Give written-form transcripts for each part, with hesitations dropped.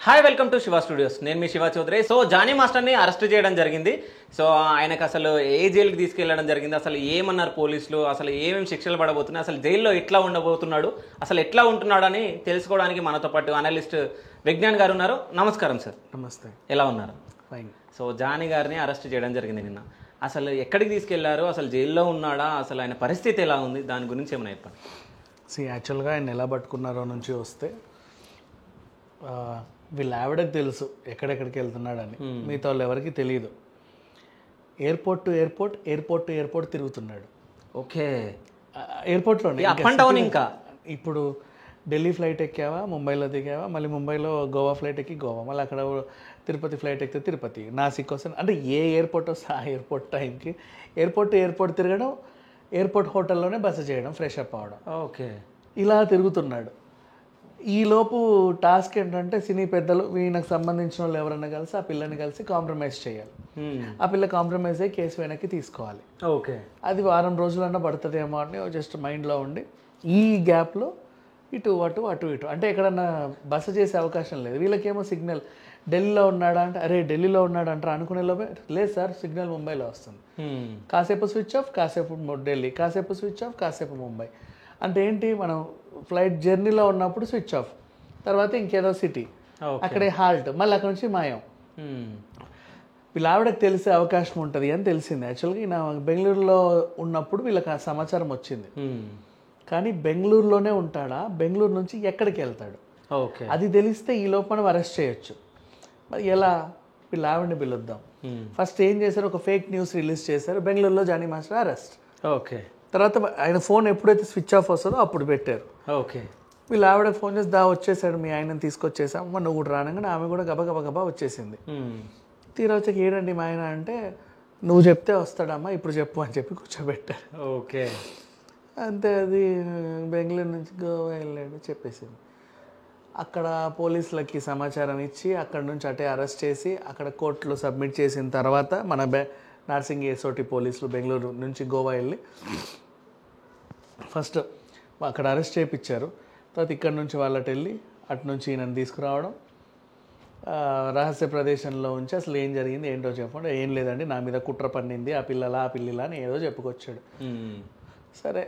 Hi welcome to Shiva studios. నేను మీ Shiva Chowdary. So Johnny మాస్టర్ని arrest చేయడం జరిగింది. సో ఆయనకు అసలు ఏ జైలుకి తీసుకెళ్లడం జరిగింది, అసలు ఏమన్నారు పోలీసులు, అసలు ఏమేమి శిక్షలు పడబోతున్నాయి, అసలు జైల్లో ఎట్లా ఉండబోతున్నాడు, అసలు ఎట్లా ఉంటున్నాడు అని తెలుసుకోవడానికి మనతో పాటు అనలిస్ట్ విజ్ఞాన్ గారు ఉన్నారు. నమస్కారం సార్. నమస్తే. ఎలా ఉన్నారు? ఫైన్. సో జానీ గారిని అరెస్ట్ చేయడం జరిగింది నిన్న. అసలు ఎక్కడికి తీసుకెళ్లారు, అసలు జైల్లో ఉన్నాడా, అసలు ఆయన పరిస్థితి ఎలా ఉంది, దాని గురించి ఏమైనా చెప్పండి. యాక్చువల్గా ఆయన ఎలా పట్టుకున్నారో నుంచి వస్తే వీళ్ళ ఆవిడకి తెలుసు ఎక్కడెక్కడికి వెళ్తున్నాడని, మిగతా వాళ్ళు ఎవరికి తెలియదు. Airport to airport, airport to airport తిరుగుతున్నాడు. ఓకే, ఎయిర్పోర్ట్లోనే అప్ అండ్ డౌన్. ఇంకా ఇప్పుడు ఢిల్లీ ఫ్లైట్ ఎక్కావా, ముంబైలో దిగావా, మళ్ళీ ముంబైలో గోవా ఫ్లైట్ ఎక్కి గోవా, మళ్ళీ అక్కడ తిరుపతి ఫ్లైట్ ఎక్కితే తిరుపతి, నాసిక్ వస్తే అంటే ఏ ఎయిర్పోర్ట్ వస్తే ఆ ఎయిర్పోర్ట్ టైంకి ఎయిర్పోర్ట్ టు ఎయిర్పోర్ట్ తిరగడం, ఎయిర్పోర్ట్ హోటల్లోనే బస చేయడం, ఫ్రెష్ అప్ అవ్వడం, ఓకే ఇలా తిరుగుతున్నాడు. ఈలోపు టాస్క్ ఏంటంటే సినీ పెద్దలు వీళ్ళకి సంబంధించిన వాళ్ళు ఎవరన్నా కలిసి ఆ పిల్లని కలిసి కాంప్రమైజ్ చేయాలి. ఆ పిల్ల కాంప్రమైజ్ అయ్యి కేసు వెనక్కి తీసుకోవాలి. ఓకే, అది వారం రోజులన్నా పడుతుందేమో అని జస్ట్ మైండ్లో ఉండి ఈ గ్యాప్లో ఇటు అటు అటు ఇటు అంటే ఎక్కడన్నా బస చేసే అవకాశం లేదు. వీళ్ళకేమో సిగ్నల్ ఢిల్లీలో ఉన్నాడా అంటే అరే ఢిల్లీలో ఉన్నాడు అంటారు అనుకునే లోపే లేదు సార్ సిగ్నల్ ముంబైలో వస్తుంది. కాసేపు స్విచ్ ఆఫ్, కాసేపు ఢిల్లీ, కాసేపు స్విచ్ ఆఫ్, కాసేపు ముంబై. అంటే ఏంటి, మనం ఫ్లైట్ జర్నీలో ఉన్నప్పుడు స్విచ్ ఆఫ్, తర్వాత ఇంకేదో సిటీ, అక్కడే హాల్ట్, మళ్ళీ అక్కడ నుంచి మాయం. వీళ్ళ ఆవిడకి తెలిసే అవకాశం ఉంటుంది అని తెలిసింది. యాక్చువల్గా ఈయన బెంగళూరులో ఉన్నప్పుడు వీళ్ళకి ఆ సమాచారం వచ్చింది. కానీ బెంగళూరులోనే ఉంటాడా, బెంగళూరు నుంచి ఎక్కడికి వెళ్తాడు, ఓకే, అది తెలిస్తే ఈ లోపు మనం అరెస్ట్ చేయొచ్చు. మరి ఎలా, వీళ్ళ ఆవిడని పిలుద్దాం. ఫస్ట్ ఏం చేశారు, ఒక ఫేక్ న్యూస్ రిలీజ్ చేశారు, బెంగళూరులో జానీ మాస్టర్ అరెస్ట్. ఓకే, తర్వాత ఆయన ఫోన్ ఎప్పుడైతే స్విచ్ ఆఫ్ వస్తుందో అప్పుడు పెట్టారు. ఓకే, వీళ్ళు ఆవిడ ఫోన్ చేసి వచ్చేసాడు మీ ఆయనని తీసుకొచ్చేసాం, అమ్మ నువ్వు కూడా రానగానే ఆమె కూడా గబా గబా గబా వచ్చేసింది. తీరా వచ్చాక ఏడండి మా ఆయన అంటే నువ్వు చెప్తే వస్తాడమ్మా ఇప్పుడు చెప్పు అని చెప్పి కూర్చోబెట్టారు. ఓకే, అంతే, అది బెంగళూరు నుంచి గోవా వెళ్ళాడు చెప్పేసింది. అక్కడ పోలీసులకి సమాచారం ఇచ్చి అక్కడ నుంచి అటే అరెస్ట్ చేసి అక్కడ కోర్టులో సబ్మిట్ చేసిన తర్వాత మన నార్సింగ్ ఎస్ఓటి పోలీసులు బెంగళూరు నుంచి గోవా వెళ్ళి ఫస్ట్ అక్కడ అరెస్ట్ చేయించారు. తర్వాత ఇక్కడ నుంచి వాళ్ళకి వెళ్ళి అటు నుంచి ఈయనని తీసుకురావడం, రహస్య ప్రదేశంలో ఉంచి అసలు ఏం జరిగింది ఏంటో చెప్పండి. ఏం లేదండి నా మీద కుట్ర పన్నింది ఆ పిల్లలా ఆ పిల్లిలా అని ఏదో చెప్పుకొచ్చాడు. సరే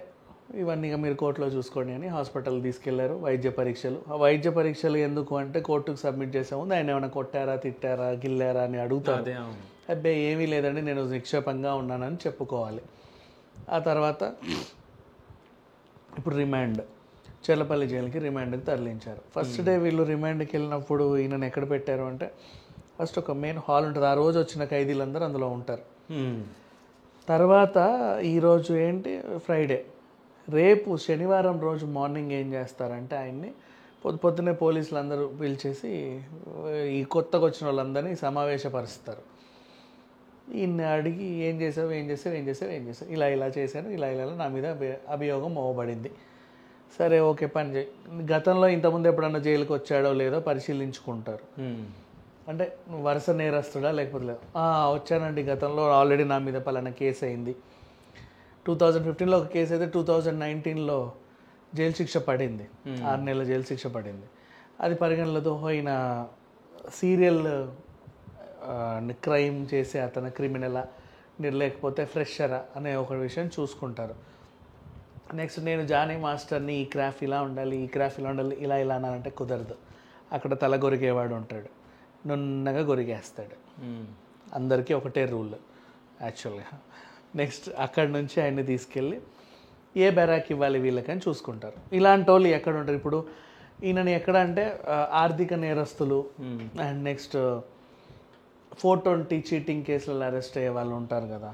ఇవన్నీ ఇక మీరు కోర్టులో చూసుకోండి అని హాస్పిటల్ తీసుకెళ్లారు. వైద్య పరీక్షలు, ఆ వైద్య పరీక్షలు ఎందుకు అంటే కోర్టుకు సబ్మిట్ చేసే ముందు ఆయన ఏమైనా కొట్టారా తిట్టారా గిల్లారా అని అడుగుతారు. అబ్బాయి ఏమీ లేదండి నేను నిక్షేపంగా ఉన్నానని చెప్పుకోవాలి. ఆ తర్వాత ఇప్పుడు రిమాండ్, చెర్లపల్లి జైలుకి రిమాండ్కి తరలించారు. ఫస్ట్ డే వీళ్ళు రిమాండ్కి వెళ్ళినప్పుడు ఈయనను ఎక్కడ పెట్టారు అంటే ఫస్ట్ ఒక మెయిన్ హాల్ ఉంటుంది, ఆ రోజు వచ్చిన ఖైదీలందరూ అందులో ఉంటారు. తర్వాత ఈరోజు ఏంటి ఫ్రైడే, రేపు శనివారం రోజు మార్నింగ్ ఏం చేస్తారంటే ఆయన్ని పొద్దున్నే పోలీసులు అందరూ పిలిచేసి ఈ కొత్తగా వచ్చిన వాళ్ళందరినీ సమావేశపరుస్తారు. ఈయన్ని అడిగి ఏం చేసావు ఏం చేసావు ఏం చేసావు ఏం చేసావు, ఇలా ఇలా చేశాను ఇలా ఇలా నా మీద అభియోగం మోపబడింది. సరే ఓకే పని చేయి, గతంలో ఇంతకుముందు ఎప్పుడన్నా జైలుకి వచ్చాడో లేదో పరిశీలించుకుంటారు. అంటే వరుస నేరస్తుడా లేకపోతే లేదు, వచ్చానండి గతంలో ఆల్రెడీ నా మీద పలానా కేసు అయింది, 2015లో ఒక కేసు అయితే 2019లో జైలు శిక్ష పడింది, 6 నెలల జైలు శిక్ష పడింది. అది పరిగణనలో పోయిన సీరియల్ క్రైమ్ చేసే అతను క్రిమినలా లేకపోతే ఫ్రెషరా అనే ఒక విషయం చూసుకుంటారు. నెక్స్ట్ నేను జానీ మాస్టర్ని ఈ క్రాఫ్ ఇలా ఉండాలి ఈ క్రాఫ్ ఇలా ఉండాలి ఇలా ఇలా అనాలంటే కుదరదు. అక్కడ తల గొరిగేవాడు ఉంటాడు, నున్నగా గొరిగేస్తాడు. అందరికీ ఒకటే రూల్ యాక్చువల్గా. నెక్స్ట్ అక్కడి నుంచి ఆయన్ని తీసుకెళ్ళి ఏ బెరాక్ ఇవ్వాలి వీళ్ళకని చూసుకుంటారు. ఇలాంటి వాళ్ళు ఎక్కడ ఉంటారు ఇప్పుడు ఈయనని ఎక్కడ అంటే ఆర్థిక నేరస్తులు అండ్ నెక్స్ట్ 420 చీటింగ్ కేసులలో అరెస్ట్ అయ్యే వాళ్ళు ఉంటారు కదా,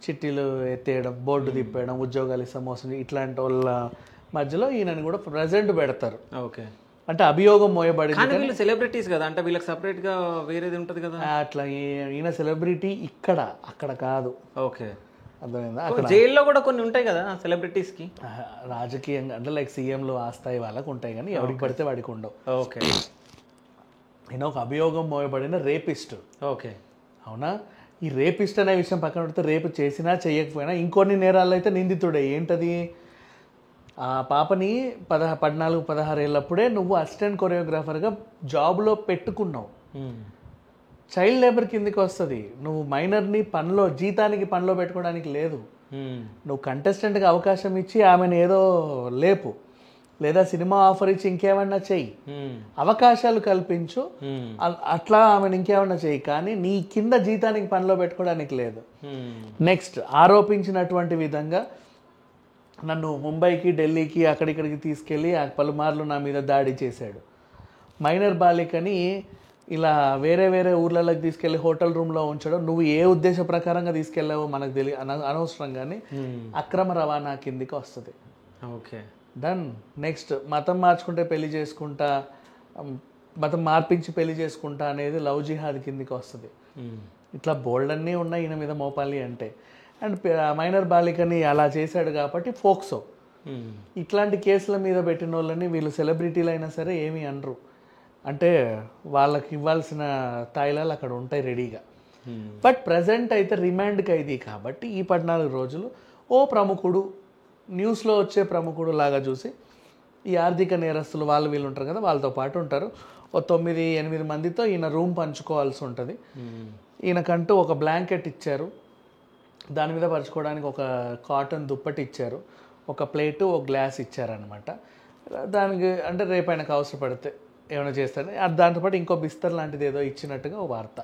చిట్టీలు ఎత్తేయడం బోర్డు తిప్పేయడం ఉద్యోగాలు ఇస్తాం మోసం ఇట్లాంటి వాళ్ళ మధ్యలో ఈయనని కూడా ప్రజెంట్ పెడతారు. ఓకే, అంటే అభియోగం మోయబడింది. వీళ్ళు సెలబ్రిటీస్ కదా, అంటే వీళ్ళకి సపరేట్ గా వేరేది ఉంటుంది కదా. అట్లా ఈయన సెలబ్రిటీ ఇక్కడ అక్కడ కాదు. ఓకే, అర్థమైందా, అక్కడ జైల్లో కూడా కొన్ని ఉంటాయి కదా సెలబ్రిటీస్ కి రాజకీయంగా అంటే లైక్ సీఎంలు ఆ స్థాయి వాళ్ళకు ఉంటాయి కానీ ఎవరికి పడితే వాడికి ఉండవు. ఓకే, ఈయన ఒక అభియోగం మోయబడిన రేపిస్ట్. ఓకే, అవునా, ఈ రేపిస్ట్ అనే విషయం పక్కన పెడితే రేపు చేసినా చేయకపోయినా ఇంకొన్ని నేరాల్లో అయితే నిందితుడే. ఏంటది, ఆ పాపని 14-16 ఏళ్ళప్పుడే నువ్వు అసిస్టెంట్ కొరియోగ్రాఫర్గా జాబ్లో పెట్టుకున్నావు. చైల్డ్ లేబర్ కిందికి వస్తుంది. నువ్వు మైనర్ని జీతానికి పనిలో పెట్టుకోవడానికి లేదు. నువ్వు కంటెస్టెంట్గా అవకాశం ఇచ్చి ఆమెను ఏదో లేపు, లేదా సినిమా ఆఫర్ ఇచ్చి ఇంకేమన్నా చెయ్యి, అవకాశాలు కల్పించు, అట్లా ఆమెను ఇంకేమన్నా చెయ్యి, కానీ నీ కింద జీతానికి పనిలో పెట్టుకోవడానికి లేదు. నెక్స్ట్, ఆరోపించినటువంటి విధంగా నన్ను ముంబైకి, ఢిల్లీకి, అక్కడిక్కడికి తీసుకెళ్ళి పలుమార్లు నా మీద దాడి చేశాడు. మైనర్ బాలికని ఇలా వేరే వేరే ఊర్లలోకి తీసుకెళ్ళి హోటల్ రూమ్లో ఉంచడం, నువ్వు ఏ ఉద్దేశ ప్రకారంగా తీసుకెళ్ళావో మనకు అనవసరం, కానీ అక్రమ రవాణా కిందికి వస్తుంది. Okay, done. నెక్స్ట్, మతం మార్చుకుంటే పెళ్లి చేసుకుంటా, మతం మార్పించి పెళ్లి చేసుకుంటా అనేది లవ్ జిహాద్ కిందికి వస్తుంది. ఇట్లా బోల్డ్ అన్నీ ఉన్నాయి ఈయన మీద మోపాలి అంటే. అండ్ మైనర్ బాలికని అలా చేశాడు కాబట్టి ఫోక్సో, ఇట్లాంటి కేసుల మీద పెట్టిన వాళ్ళని వీళ్ళు సెలబ్రిటీలు అయినా సరే ఏమీ అనరు. అంటే వాళ్ళకి ఇవ్వాల్సిన తాయిలాలు అక్కడ ఉంటాయి రెడీగా. బట్ ప్రజెంట్ అయితే రిమాండ్ ఖైదీ కాబట్టి ఈ 14 రోజులు ఓ ప్రముఖుడు, న్యూస్లో వచ్చే ప్రముఖుడు లాగా చూసి ఈ ఆర్థిక నేరస్తులు వాళ్ళు వీళ్ళు ఉంటారు కదా, వాళ్ళతో పాటు ఉంటారు. ఓ 9-8 మందితో ఈయన రూమ్ పంచుకోవాల్సి ఉంటుంది. ఈయనకంటూ ఒక బ్లాంకెట్ ఇచ్చారు, దాని మీద పరుచుకోవడానికి ఒక కాటన్ దుప్పటి ఇచ్చారు, ఒక ప్లేటు, ఒక గ్లాస్ ఇచ్చారనమాట. దానికి అంటే రేపు ఆయనకు అవసరపడితే ఏమైనా చేస్తాడు. దాంతోపాటు ఇంకో బిస్తర్ లాంటిది ఏదో ఇచ్చినట్టుగా ఓ వార్త.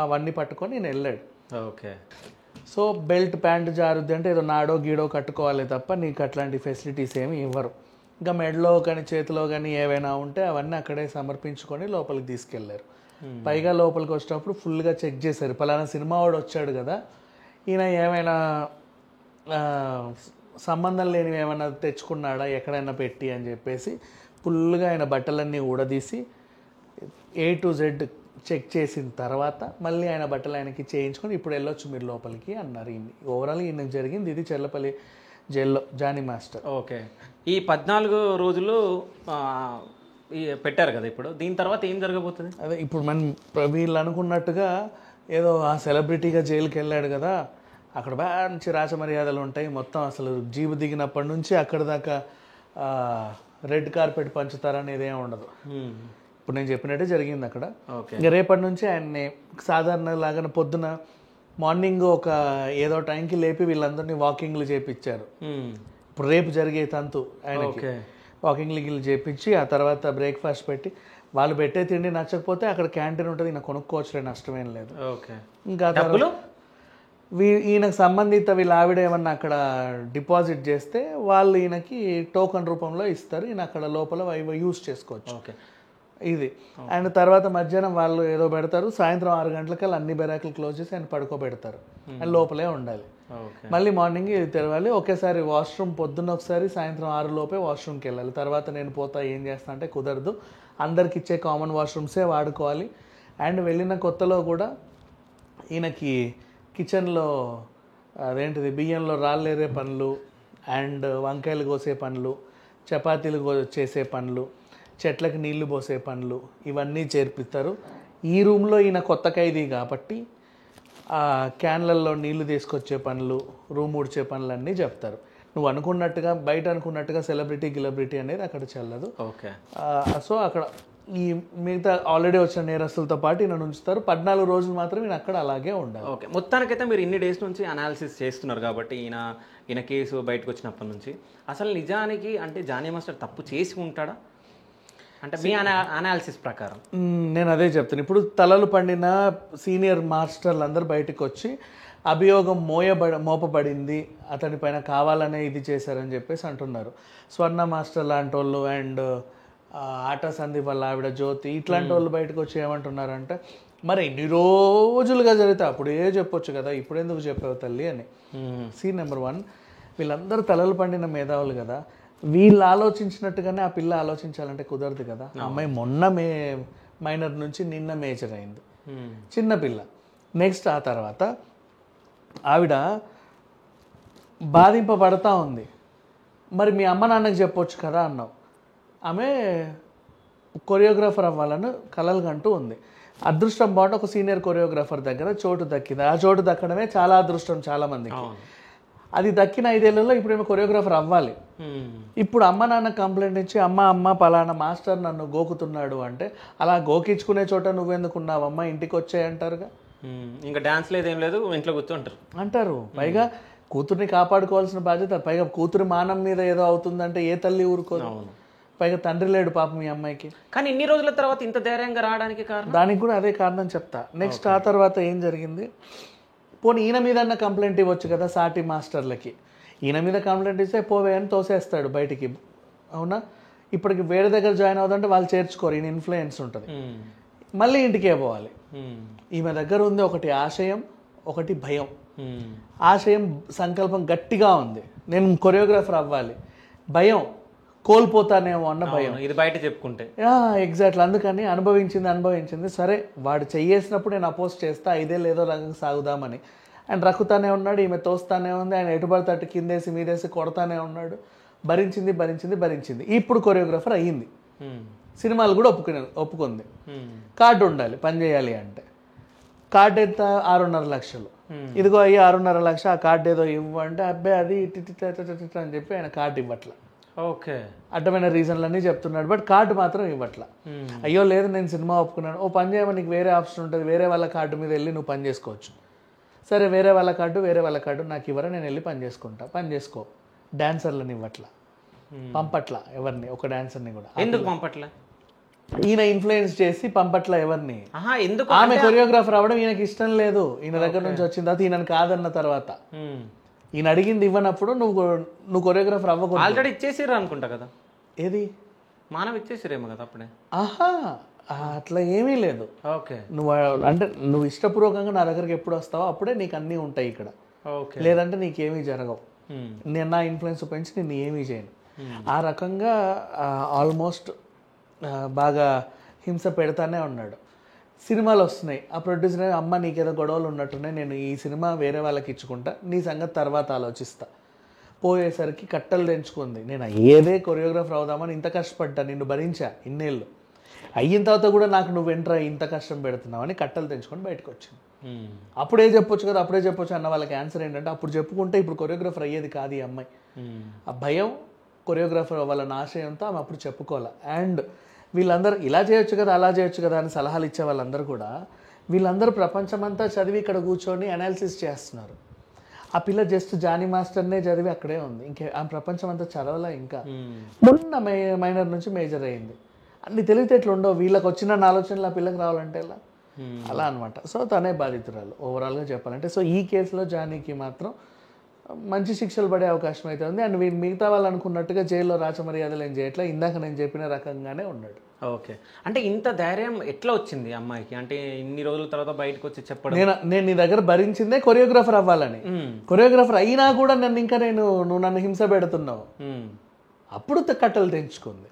అవన్నీ పట్టుకొని నేను వెళ్ళాడు. ఓకే. సో బెల్ట్, ప్యాంటు జారుద్ది అంటే ఏదో నాడో గీడో కట్టుకోవాలి తప్ప నీకు అట్లాంటి ఫెసిలిటీస్ ఏమి ఇవ్వరు. ఇంకా మెడలో కానీ చేతిలో కానీ ఏవైనా ఉంటే అవన్నీ అక్కడే సమర్పించుకొని లోపలికి తీసుకెళ్లారు. పైగా లోపలికి వచ్చేటప్పుడు ఫుల్గా చెక్ చేశారు. పలానా సినిమా వాడు వచ్చాడు కదా, ఈయన ఏమైనా సంబంధం లేనివి ఏమైనా తెచ్చుకున్నాడా ఎక్కడైనా పెట్టి అని చెప్పేసి ఫుల్గా ఆయన బట్టలన్నీ ఊడదీసి A to Z చెక్ చేసిన తర్వాత మళ్ళీ ఆయన బట్టలు ఆయనకి చేయించుకొని ఇప్పుడు వెళ్ళొచ్చు మీరు లోపలికి అన్నారు. ఓవరాల్ ఈయనకు జరిగింది ఇది చెర్లపల్లి జైల్లో జానీ మాస్టర్. ఓకే. ఈ 14 రోజులు పెట్టారు కదా, ఇప్పుడు దీని తర్వాత ఏం జరగబోతుంది? అదే ఇప్పుడు మనం వీళ్ళు అనుకున్నట్టుగా ఏదో ఆ సెలబ్రిటీగా జైలుకి వెళ్ళాడు కదా, అక్కడ మంచి రాచమర్యాదలు ఉంటాయి, మొత్తం అసలు జీబు దిగినప్పటి నుంచి అక్కడ దాకా రెడ్ కార్పెట్ పంచుతారనేది ఏమి ఉండదు. ఇప్పుడు నేను చెప్పినట్టే జరిగింది అక్కడ. ఇంకా రేపటి నుంచి ఆయన్ని సాధారణ లాగానే పొద్దున మార్నింగ్ ఒక ఏదో టైంకి లేపి వీళ్ళందరినీ వాకింగ్లు చేపించారు. ఇప్పుడు రేపు జరిగే తంతు ఆయనకి వాకింగ్లు చేపించి ఆ తర్వాత బ్రేక్ఫాస్ట్ పెట్టి, వాళ్ళు పెట్టే తిండి నచ్చకపోతే అక్కడ క్యాంటీన్ ఉంటుంది, ఈయన కొనుక్కోవచ్చులే, నష్టమేం లేదు. ఇంకా ఈయనకు సంబంధిత వీళ్ళ ఆవిడ ఏమన్నా అక్కడ డిపాజిట్ చేస్తే వాళ్ళు ఈయనకి టోకన్ రూపంలో ఇస్తారు, ఈయన అక్కడ లోపల యూజ్ చేసుకోవచ్చు. ఇది. అండ్ తర్వాత మధ్యాహ్నం వాళ్ళు ఏదో పెడతారు, సాయంత్రం 6 గంటలకల్లా అన్ని బెరాకులు క్లోజ్ చేసి ఆయన పడుకోబెడతారు, అండ్ లోపలే ఉండాలి. మళ్ళీ మార్నింగ్ ఇది తెరవాలి, ఒకేసారి వాష్రూమ్ పొద్దున్న ఒకసారి, సాయంత్రం 6 లోపే వాష్రూమ్కి వెళ్ళాలి. తర్వాత నేను పోతా ఏం చేస్తా అంటే కుదరదు, అందరికి ఇచ్చే కామన్ వాష్రూమ్సే వాడుకోవాలి. అండ్ వెళ్ళిన కొత్తలో కూడా ఈయనకి కిచెన్లో అదేంటిది బియ్యంలో రాళ్ళేరే పనులు, అండ్ వంకాయలు కోసే పనులు, చపాతీలు చేసే పనులు, చెట్లకు నీళ్లు పోసే పనులు, ఇవన్నీ చేర్పిస్తారు. ఈ రూమ్లో ఈయన కొత్త ఖైదీ కాబట్టి ఆ క్యాన్లల్లో నీళ్లు తీసుకొచ్చే పనులు, రూమ్ ఊడ్చే పనులన్నీ చెప్తారు. నువ్వు అనుకున్నట్టుగా బయట అనుకున్నట్టుగా సెలబ్రిటీ అనేది అక్కడ చెల్లదు. సో అక్కడ ఈ మిగతా ఆల్రెడీ వచ్చిన నేరస్తులతో పాటు ఈయన ఉంచుతారు. 14 రోజులు మాత్రం ఈయన అక్కడ అలాగే ఉండాలి. ఓకే. మొత్తానికైతే మీరు ఇన్ని డేస్ నుంచి అనాలిసిస్ చేస్తున్నారు కాబట్టి ఈయన కేసు బయటకు వచ్చినప్పటి నుంచి అసలు నిజానికి అంటే జానీ మాస్టర్ తప్పు చేసి ఉంటాడా అంటే మీ అనాలిసిస్ ప్రకారం? నేను అదే చెప్తాను. ఇప్పుడు తలలు పండిన సీనియర్ మాస్టర్లు అందరూ బయటకు వచ్చి అభియోగం మోపబడింది, అతని పైన కావాలనే ఇది చేశారని చెప్పేసి అంటున్నారు. స్వర్ణ మాస్టర్ లాంటి వాళ్ళు అండ్ ఆట సందీప్ వాళ్ళ ఆవిడ జ్యోతి ఇట్లాంటి వాళ్ళు బయటకు వచ్చి ఏమంటున్నారంటే, మరి ఇన్ని రోజులుగా జరిగితే అప్పుడే చెప్పొచ్చు కదా, ఇప్పుడు ఎందుకు చెప్పావు తల్లి అని. సీన్ నెంబర్ 1, వీళ్ళందరూ తలలు పండిన మేధావులు కదా, వీళ్ళు ఆలోచించినట్టుగానే ఆ పిల్ల ఆలోచించాలంటే కుదరదు కదా. అమ్మాయి మొన్న మైనర్ నుంచి నిన్న మేజర్ అయింది, చిన్న పిల్ల. నెక్స్ట్ ఆ తర్వాత ఆవిడ బాధింపబడతా ఉంది, మరి మీ అమ్మ నాన్నకి చెప్పొచ్చు కదా అన్నావు. ఆమె కొరియోగ్రాఫర్ అవ్వాలని కలలు కంటూ ఉంది. అదృష్టం బాగుంటే ఒక సీనియర్ కొరియోగ్రాఫర్ దగ్గర చోటు దక్కింది. ఆ చోటు దక్కడమే చాలా అదృష్టం చాలామందికి. అది దక్కిన 5 ఏళ్లలో ఇప్పుడు ఏమో కొరియోగ్రాఫర్ అవ్వాలి. ఇప్పుడు అమ్మ నాన్న కంప్లైంట్ ఇచ్చి అమ్మ పలానా మాస్టర్ నన్ను గోకుతున్నాడు అంటే, అలా గోకించుకునే చోట నువ్వెందుకు ఉన్నావమ్మా, ఇంటికి వచ్చాయంటారుగా. ఇంకా డాన్స్ లేదు ఏం లేదు, ఇంట్లో కూర్చోంటారు అంటారు. పైగా కూతుర్ని కాపాడుకోవాల్సిన బాధ్యత, పైగా కూతురి మానం మీద ఏదో అవుతుందంటే ఏ తల్లి ఊరుకోదు. పైగా తండ్రి లేడు పాపం మీ అమ్మాయికి. కానీ ఇన్ని రోజుల తర్వాత ఇంత ధైర్యంగా రావడానికి కారణం? దానికి కూడా అదే కారణం చెప్తా. నెక్స్ట్ ఆ తర్వాత ఏం జరిగింది, పోనీ ఈయన మీద కంప్లైంట్ ఇవ్వచ్చు కదా సాటి మాస్టర్లకి. ఈయన మీద కంప్లైంట్ ఇస్తే పోవే అని తోసేస్తాడు బయటికి, అవునా. ఇప్పటికి వేరే దగ్గర జాయిన్ అవుతుంటే వాళ్ళు చేర్చుకోరు, ఈయన ఇన్ఫ్లుయెన్స్ ఉంటుంది, మళ్ళీ ఇంటికే పోవాలి. ఈమె దగ్గర ఉంది ఒకటి ఆశయం, ఒకటి భయం. ఆశయం సంకల్పం గట్టిగా ఉంది, నేను కొరియోగ్రాఫర్ అవ్వాలి. భయం కోల్పోతానేమో అన్న భయం, ఇది బయట చెప్పుకుంటే. ఎగ్జాక్ట్లీ. అందుకని అనుభవించింది. సరే వాడు చెయ్యేసినప్పుడు నేను అపోజ్ చేస్తా, 5 ఏళ్ళు ఏదో రకంగా సాగుదామని. ఆయన రక్కుతానే ఉన్నాడు, ఈమె తోస్తానే ఉంది, ఆయన ఎటుబడితే అటు కిందేసి మీదేసి కొడతానే ఉన్నాడు. భరించింది. ఇప్పుడు కొరియోగ్రాఫర్ అయ్యింది. సినిమాలు కూడా ఒప్పుకుంది. కార్డు ఉండాలి పని చేయాలి అంటే. కార్డు ఎంత? 6.5 లక్షలు. ఇదిగో అయ్యి 6.5 లక్షలు, ఆ కార్డు ఏదో ఇవ్వంటే అబ్బాయి అది అని చెప్పి ఆయన కార్డు ఇవ్వట్ల. ఓకే, అడ్డమైన రీజన్లన్నీ చెప్తున్నాడు, బట్ కార్డు మాత్రం ఇవ్వట్ల. అయ్యో లేదు నేను సినిమా ఒప్పుకున్నాను, ఓ పని చేయమని, నీకు వేరే ఆప్షన్ ఉంటుంది, వేరే వాళ్ళ కార్డు మీద వెళ్ళి నువ్వు పని చేసుకోవచ్చు. సరే వేరే వాళ్ళ కార్డు నాకు ఇవ్వరా, నేను వెళ్ళి పని చేసుకో. డాన్సర్లని ఇవ్వట్ల, పంపట్ల ఎవరిని, ఒక డాన్సర్ని కూడా. ఎందుకు పంపట్ల? ఈయన ఇన్ఫ్లుయెన్స్ చేసి పంపట్ల ఎవరిని. ఎందుకు? ఆమె కొరియోగ్రాఫర్ అవ్వడం ఈయనకి ఇష్టం లేదు. ఈయన దగ్గర నుంచి వచ్చిన తర్వాత ఈయనని కాదన్న తర్వాత, ఈయన అడిగింది ఇవ్వనప్పుడు నువ్వు కొరియోగ్రాఫర్ అవ్వకూడదు. ఆల్రెడీ ఇచ్చేసిర్రు అనుకుంటా కదా. ఏది? మానవ ఇచ్చేసిరేమో కదా అప్పుడే. అట్లా ఏమీ లేదు. ఓకే, నువ్వు ఇష్టపూర్వకంగా నా దగ్గరికి ఎప్పుడు వస్తావో అప్పుడే నీకు అన్నీ ఉంటాయి ఇక్కడ. లేదంటే నీకేమీ జరగవు. నేను నా ఇన్ఫ్లుయెన్స్ ఉపయోగించి నేను ఏమీ చేయను. ఆ రకంగా ఆల్మోస్ట్ బాగా హింస పెడతానే ఉన్నాడు. సినిమాలు వస్తున్నాయి, ఆ ప్రొడ్యూసర్ అమ్మ నీకేదో గొడవలు ఉన్నట్టున్నాయి, నేను ఈ సినిమా వేరే వాళ్ళకి ఇచ్చుకుంటా, నీ సంగతి తర్వాత ఆలోచిస్తా. పోయేసరికి కట్టలు తెంచుకుంది. నేను ఏదే కొరియోగ్రాఫర్ అవుదామని ఇంత కష్టపడ్డా, నిన్ను భరించా ఇన్నేళ్ళు, అయిన తర్వాత కూడా నాకు నువ్వు ఎంట్రా ఇంత కష్టం పెడుతున్నావు అని కట్టలు తెంచుకొని బయటకు వచ్చింది. అప్పుడే చెప్పొచ్చు అన్న వాళ్ళకి ఆన్సర్ ఏంటంటే, అప్పుడు చెప్పుకుంటే ఇప్పుడు కొరియోగ్రాఫర్ అయ్యేది కాదు ఈ అమ్మాయి. ఆ భయం, కొరియోగ్రాఫర్ అవ్వాలన్న ఆశయంతో ఆమె అప్పుడు చెప్పుకోవాలి. అండ్ వీళ్ళందరూ ఇలా చేయొచ్చు కదా అలా చేయొచ్చు కదా అని సలహాలు ఇచ్చే వాళ్ళందరూ కూడా, వీళ్ళందరూ ప్రపంచమంతా చదివి ఇక్కడ కూర్చొని అనాలిసిస్ చేస్తున్నారు. ఆ పిల్ల జస్ట్ జానీ మాస్టర్నే చదివి అక్కడే ఉంది, ఇంకే ఆ ప్రపంచం అంతా చదవలా. ఇంకా మొన్న మైనర్ నుంచి మేజర్ అయ్యింది. అన్ని తెలివితేటలు ఉండవు వీళ్ళకి, వచ్చిన ఆలోచనలు ఆ పిల్లకి రావాలంటే అలా అనమాట. సో తనే బాధితురాలు ఓవరాల్గా చెప్పాలంటే. సో ఈ కేసులో జానీకి మాత్రం మంచి శిక్షలు పడే అవకాశం అయితే ఉంది. అండ్ మిగతా వాళ్ళు అనుకున్నట్టుగా జైల్లో రాచమర్యాదలు ఏం చేయట్లా, ఇందాక నేను చెప్పిన రకంగానే ఉన్నాడు. ఓకే, అంటే ఇంత ధైర్యం ఎట్లా వచ్చింది అమ్మాయికి? అంటే ఇన్ని రోజుల తర్వాత బయటకు వచ్చి చెప్పడం, నేను నీ దగ్గర భరించిందే కొరియోగ్రాఫర్ అవ్వాలని. కొరియోగ్రాఫర్ అయినా కూడా నువ్వు నన్ను హింస పెడుతున్నావు, అప్పుడు కట్టలు తెంచుకుంది.